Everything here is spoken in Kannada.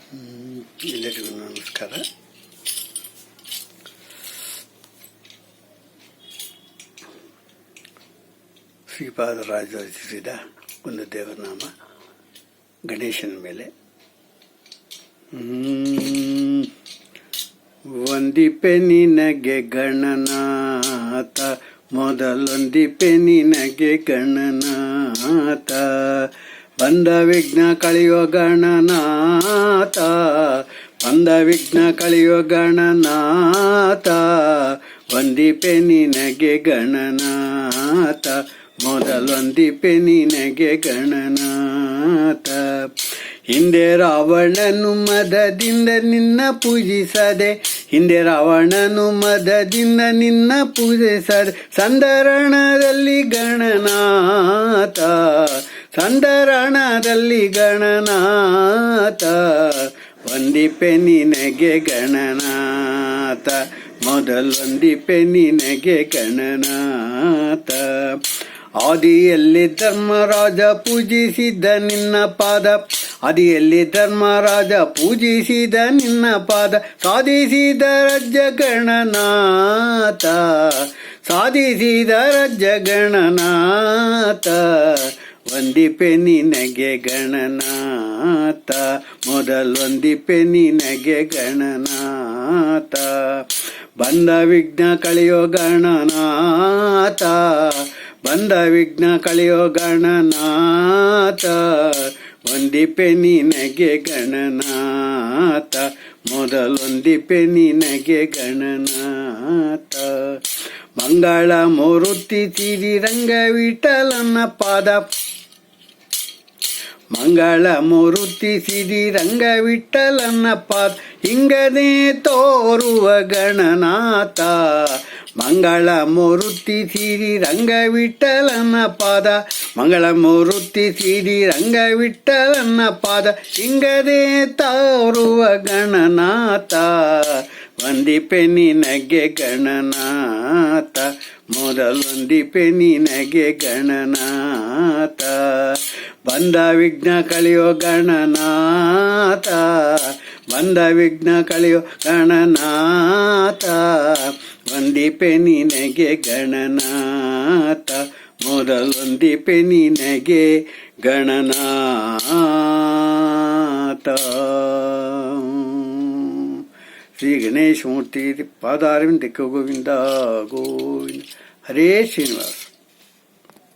ಎಲ್ಲರಿಗೂ ನಮಸ್ಕಾರ. ಶ್ರೀಪಾದರಾಜ ರಚಿಸಿದ ಒಂದು ದೇವನಾಮ ಗಣೇಶನ ಮೇಲೆ. ಒಂದಿಪೆ ನಿನಗೆ ಗಣನಾಥ, ಮೊದಲೊಂದಿಪೆ ನಿನಗೆ ಗಣನಾಥ, ಬಂದ ವಿಘ್ನ ಕಳೆಯೋ ಗಣನಾಥ, ಬಂದ ವಿಘ್ನ ಕಳೆಯೋ ಗಣನಾಥ, ಒಂದಿಪೆ ನಿನಗೆ ಗಣನಾಥ, ಮೊದಲೊಂದಿಪೆ ನಿನಗೆ ಗಣನಾಥ. ಹಿಂದೆ ರಾವಣನು ಮದದಿಂದ ನಿನ್ನ ಪೂಜಿಸದೆ, ಹಿಂದೆ ರಾವಣನು ಮದದಿಂದ ನಿನ್ನ ಪೂಜಿಸದೆ, ಸಂದರಣದಲ್ಲಿ ಗಣನಾಥ, ಸಂದರಣದಲ್ಲಿ ಗಣನಾಥ, ಒಂದಿಪೆ ನಿನಗೆ ಗಣನಾಥ, ಮೊದಲೊಂದಿಪೆ ನಿನಗೆ ಗಣನಾಥ. ಆದಿಯಲ್ಲಿ ಧರ್ಮರಾಜ ಪೂಜಿಸಿದ ನಿನ್ನ ಪಾದ, ಆದಿಯಲ್ಲಿ ಧರ್ಮರಾಜ ಪೂಜಿಸಿದ ನಿನ್ನ ಪಾದ, ಸಾಧಿಸಿದ ರಾಜ್ಯ ಗಣನಾಥ, ಸಾಧಿಸಿದ ರಾಜ್ಯ ಗಣನಾಥ, ಒಂದಿಪೆ ನಿನಗೆ ಗಣನಾಥ, ಮೊದಲೊಂದಿಪೆ ನಿನಗೆ ಗಣನಾಥ, ಬಂದ ವಿಘ್ನ ಕಳೆಯೋ ಗಣನಾಥ, ಬಂದ ವಿಘ್ನ ಕಳೆಯೋ ಗಣನಾಥ, ಒಂದಿಪೆ ನಿನಗೆ ಗಣನಾಥ, ಮೊದಲೊಂದಿಪೆ ನಿನಗೆ ಗಣನಾಥ. ಮಂಗಳ ಮೂರುತಿ ಶ್ರೀರಂಗ ವಿಠಲನ ಪಾದ, ಮಂಗಳ ಮೂರುತಿ ಶ್ರೀರಂಗ ವಿಠಲನ ಪಾದ, ಹಿಂಗನೆ ತೋರುವ ಗಣನಾಥ, ಮಂಗಳ ಮೂರುತಿ ಶ್ರೀರಂಗ ವಿಠಲನ ಪಾದ, ಮಂಗಳ ಮೂರುತಿ ಶ್ರೀರಂಗ ವಿಠಲನ ಪಾದ, ಹಿಂಗದೆ ತೋರುವ ಗಣನಾಥ, ಒಂದಿಪೆ ನಿನಗೆ ಗಣನಾಥ, ಮೊದಲೊಂದಿಪೆ ನಿನಗೆ ಗಣನಾಥ, ಬಂದ ವಿಘ್ನ ಕಳೆಯೋ ಗಣನಾಥ, ಬಂದ ವಿಘ್ನ ಕಳೆಯೋ ಗಣನಾಥ, ಒಂದಿಪೆ ನಿನಗೆ ಗಣನಾಥ, ಮೊದಲೊಂದಿಪೆ ನಿನಗೆ ಗಣನಾಥ. ಶ್ರೀ ಗಣೇಶ ಮೂರ್ತಿ ಪಾದಾರವಿಂದ ಗೋವಿಂದ ಗೋವಿಂದ. ಹರೇ ಶ್ರೀನಿವಾಸ.